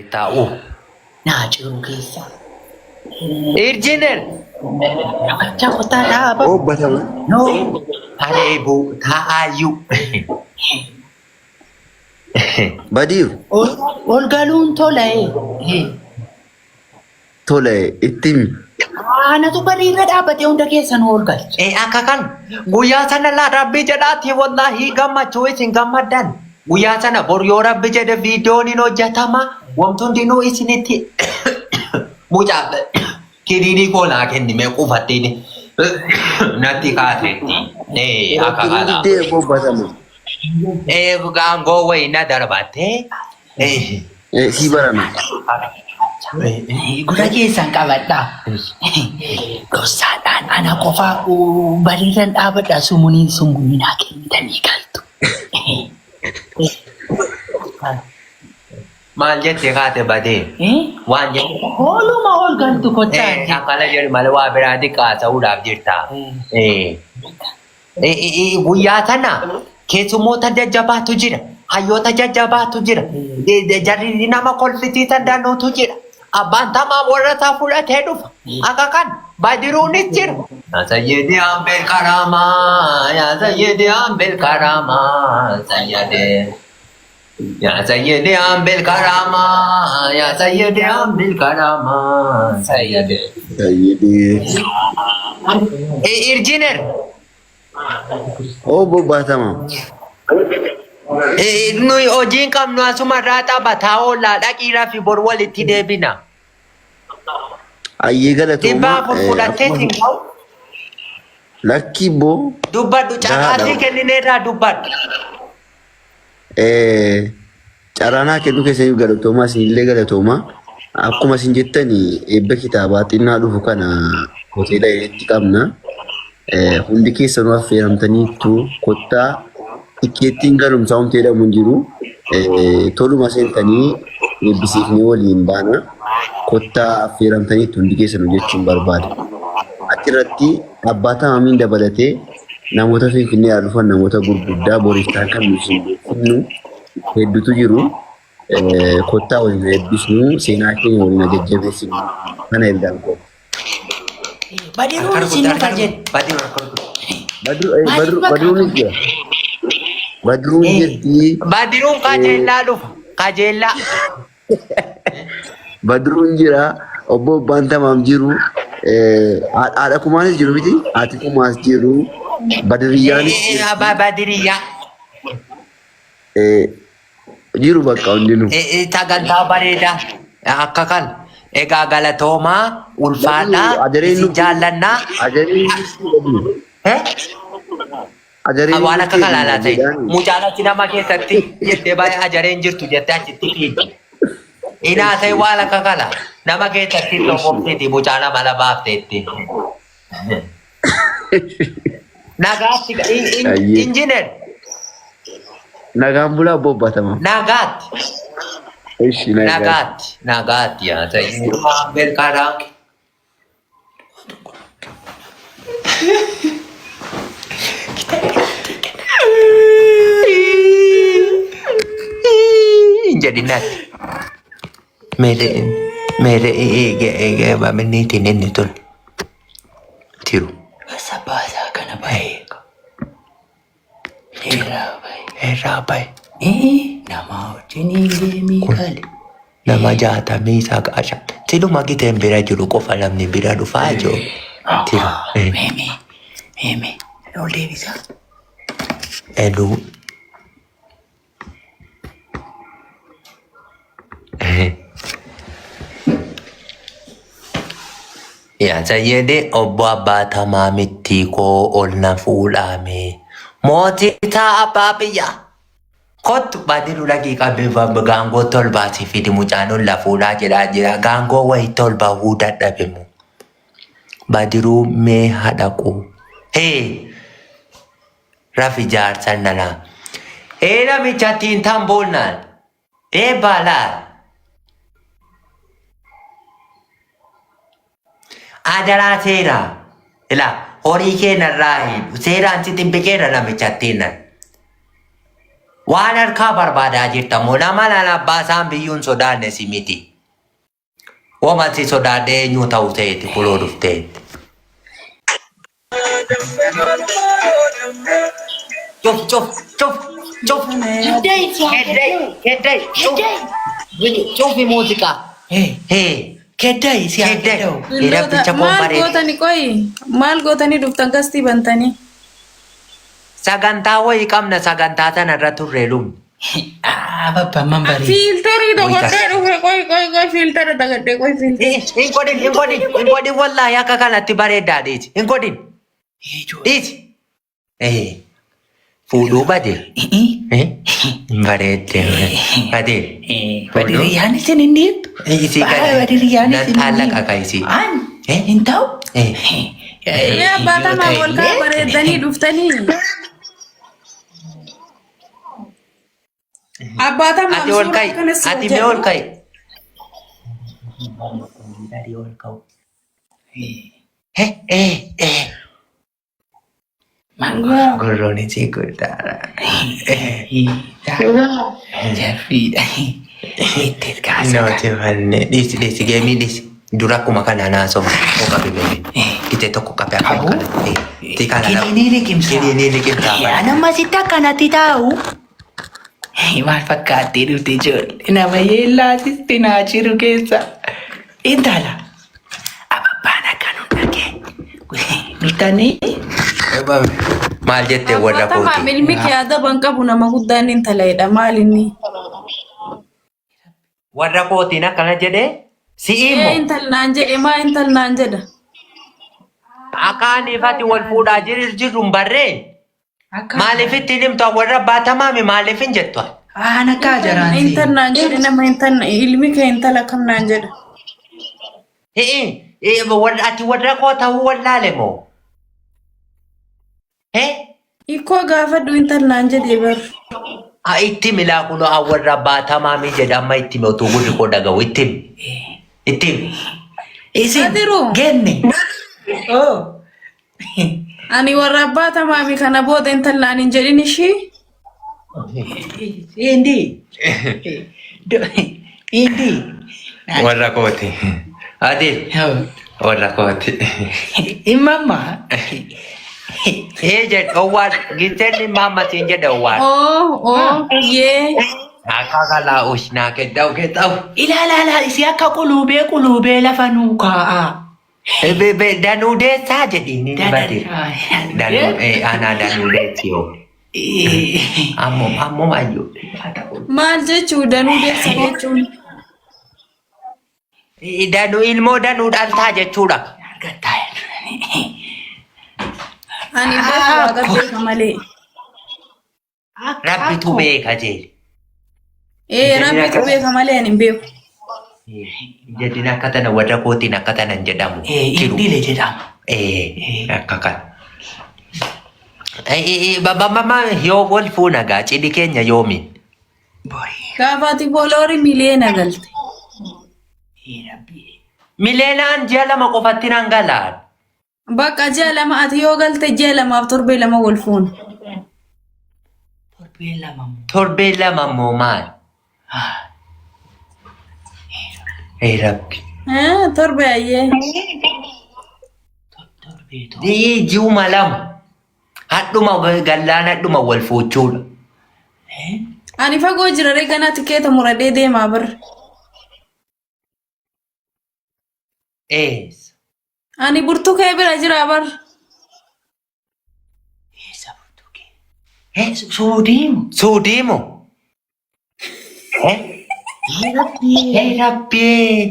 Tahu. Nah, jeruk kisah. Engineer. Macam kau tak ada apa? Oh, betul. No. Ada ibu. Tak ayu. Badiu, Olga lunto lai. tole itim. Ana tu barira dapat yang dah kesan Olga. Akka kan. Guyyaa sana laa rabbi jedhaati wallahi gammachuu isin gammaddan. Guyyaa sana bor yoo rabbi jedhe viidiyoon hin hojjetama. Wanti hundinuu isinitti mucaa kiriirii koo naa kennime qufattiin natti kaasetti. Akka kana. Dee bo batamu. Gaangoo wayii na darbattee. Si barame. Gura kesan kabadda. Gosaadhaan ana qofa bariiraan dhaabadha sumunin hakeemtanii galtu. Maal jettee kaate badee? Waan jette. Ooluma ol galtu kottaan. Akkana jedhu malee waa biraatti kaasa'uudhaaf jirta. Guyyaa sana keessummoota jajjabaatu jira. Hayyoota jajjabaatu jira. Jarri nama kolfisiisan danuutu jira. Abbaan tamaa warra isaa fudhatee dhufa. Akka kan badiruunis jira. Yaa sayyidi hambeel karamaa. Yaa sayyidi hambeel karamaa. Sayyadee. Ya Sayyidi ambil karama, ya Sayyidi ambil karama, Sayyidi. Engineer. Oh, bo batama. Nuyi hojiin qabnu asumarraa taphataa oolla dhaqiiraa fi bor walitti deebina. Ayyee galatoomaa. Dhibbaa fudhattee siin ka'u. Lakki bo. Dubbadhu caqaasii kennineerraa dubbadhu. Caraanaa kennu keessanii galatoomaa isinillee galatoomaa. Akkuma isin jettanii eebba kitaabaa xinnaa dhufu kana hoteela itti qabna. Hundi keessanuu affeeramtaniittu kottaa tikkeettiin galumsaa humti jedhamu hin jiru. Toluma seentanii eebbisiifnee waliin baana. Kottaa affeeramtaniittu hundi keessanuu jechuun barbaada. Achirratti abbaa tamaamiin dabalatee namoota Finfinnee dhufan namoota gurguddaa boriiftaan kan nuti beeknu hedduutu jiru. Kottaa waliin eebbisnu seenaa keenya waliin jajjabeessinu kana ergaan koo. Badiruun isin dhufa jedhu. Badiruunis jira. Badiruun jirti. Badiruun qajeellaa dhufa. Qajeellaa. Badiruun jira. Obbo Abbaan Tamaam jiru. Haadha kumaanis jiru miti. Haati kumaas jiru. Badiriyyaanis Badiriyyaa. jiru bakka hundinuu. Sagantaa bareedaa akka kan egaa galatoomaa ulfaadhaa isin jaallannaa. Waan akka kalaalaa ta'e mucaan achi nama keessatti jettee baay'ee ajareen jirtu jettee achitti fiigdi. Inaa ta'e waan akka kalaa nama keessatti tokkofteeti mucaa nama labaafteetti. Nagaatti injineer. Nagaan bulaa bobbatama. Nagaatti. Ishi Nagaatti yaa ta'e. Beelkaadhaa. Jedhinaatti. Meere eegaa manneetiin inni tole. Tiru. Basa kana baay'ee. Irraa bahe. Nama wajjin deemee kale. Nama 60 isaa qaasha. Siluma giteen bira jiru qofa namni bira dhufaa jiru. Meeme. Ol deebisa. Eluu. Yaa sayyede obbo Abbaa Tamaamitti koo ol na fuudhame. Mootii ta'a abbaa biyyaa. Kottu badiru lagi qabee gaangoo tolbaasii fidi mucaan la fuudhaa jedhaa jira. Gaangoo wayii tolbahuu dadhabe mu. Badiruu mee hadhaqu. Rafi jaarsan nanaa. Namichatti tamboolnaan. Baalaa. Adaraa seeraa. Ilaa horii keenyarraa seeraan si ximbiqeera namichattiin. Waan harkaa barbaadaa jirtamoo nama lala baasaan biyyuun sodaanne si miti. Womansi sodaadhee eenyu ta'u ta'eeti kuloo dhufteetti. Cuf. Keddai. Cufi muuziqaa. Keddai si haadau. Maal gootanii dhuftan gastii bantanii? Sagantaa wayii qabna sagantaa tana irra turre lubni. Abba mambari. Filterii dagadhee dhufe qoy filtera dagadhee qoy filtera. Hin godhin wallaahi akka kanatti bareedaa dhiisi. Hin godhin. Dhiisi. Fuudhuu bade. Bareedde. Bade. Badiriyaan isin hin dhiibdu. Isi Badiriyaan nan isin taalla qaqa isi. Hin ta'u. Abbaa tamaa wal kaa bareeddanii dhuftanii. Abbaa tamaa Ati ol ka'i. Ati mee ol ka'i. Dari ol kau. Mangga. Gurun isi kutara. Jeffrey. Itu kasih. No cuman disi game disi. Dura kuma kana naso oka bebe. Kita toko kape apa kana. Tika na. Kini kimsa. Ya nama sita kana ti tahu. Maal fakkaatti dhufte ijoollee nama yeellaatis tinaa jiru keessa. Intala ababbaan akkanum dhagee dhufanii. Maal jettee warra kooti. Abbaa tamaa ilmi kee adaban qabu nama guddaan intalaidha maal inni. Warra kootiin akkana jedhee si'iimo. Intalnaan jedhe maa intalnaan jedha. Akaaniifati wal fuudhaa jirruun barree. Maaliifitti himtu warra baatamaami maaliifin jettu? Ana kaa jaraan. Intalnaan jedhe nama intalna ilmi kee intala kamnaan jedha. Ati warra koo ta'uu wallaale moo? Ikkoo gaafadhu intalnaan jedhee baru. Itti milaa kunoo warra baatamaami jedha amma itti mootuu gurri koo dhaga'u itti. Isin genne. Oh. Ani warra abbaa tamaami kana booda intallaan hin jedhin ishii. Indi. Warra kooti. Adil. Warra kooti. Imamma. Jedhu waan gittenni maammatiin jedhu waan. Yee. Akka kalaa ushnaa keddaa'u. Ilaalaa isi akka qulubee lafa nuu kaa'a. Danuu deessaa jedhiin bade. Ana danuu deessiyoo. Ammuma ayyuu. Maal jechuu danuu deessa jechuun? Danuu ilmoo danuu dhaltaa jechuudha. Ani beeku waaqa beeka malee. Rabbitu beeka jeeli. Rabbitu beeka malee ani hin beeku. Jadi nak kata na warra kootiin akka tanan jedhamu. Indile jedhama. Akka kan. Mama yoo wal fuuna gaa cidhi keenya yoomiin. Gaafaati booloori miliyeena galte. Miliyeenaan ji'a lama qofatti nan galaan. Bakka ji'a lama ati yoo galte ji'a lamaaf torbee lama wal fuuna. Torbee lama moo maal? Rabbi. Torbee ayyee. Ji'uma lama. Hadhuma gallaan hadhuma wal fuuchuudha. Ani fagoo jira reeganaa tikeeta muradhee deemaa bar. Ani burtukee bira jira bar. Suudiimu. Rabbi.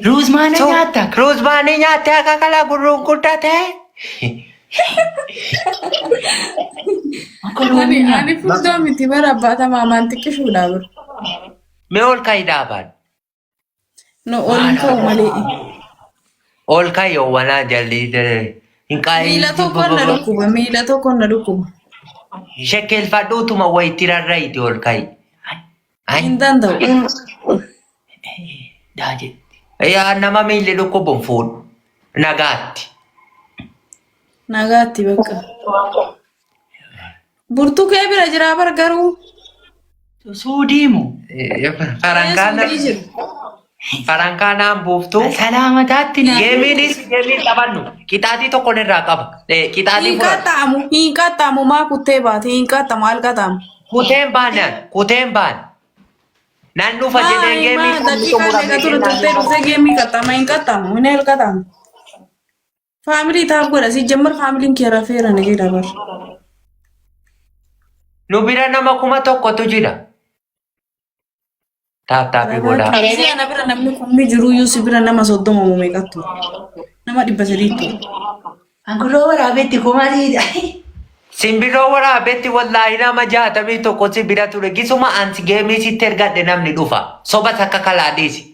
Ruuzmaanii nyaata. Ruuzmaanii nyaata akka kalaa gurruun guddaa ta'e. Ani fuuldura miti bara abbaa tamaa maan xiqqishuudha bar. Mee ol ka'ii dhaabaan? No ol ka'u malee. Ol ka'ii owwanaa jalli hin qaa'ii. Miila tokko na dhukkuba. Shekkeelfadhuutuma wayitti rarra'iiti ol ka'ii. Hin danda'u. Nama miilli dhukkubuun fuudhu. Nagaatti. Nagaatti bakka. Burtukee bira jira bar garuu. Suudiimu. Farankaanaan buuftuu. Salaamataatti na. Geemiinis geemiin taphannu. Qixaatii tokko irraa qaba. Qixaatii fudhatu. Hin qaxxaamu maa kuttee baate hin qaxxaamu maal qaxxaamu. Kuteen baanaan kuteen baan. Naan dhufa jedhee geemii daqiiqaa meeqa ture turtee dhuftee geemii qaxxaama hin qaxxaamu hin qaxxaamu. Faamilii taaf godha si jammar faamiliin kee rafeera nagee dabar. Nu bira nama 1,000tu jira. Taappii godhaa. Si ana bira namni kummi jiru iyyuu si bira nama 30 meeqattu. Nama 300. Anguloo waraabeetti kumaaliidha. Simbiroo waraabeetti wallaahi nama 61 si bira ture. Gisuma ansi geemii sitti ergadhe namni dhufa. Soba takka kalaadhiisi.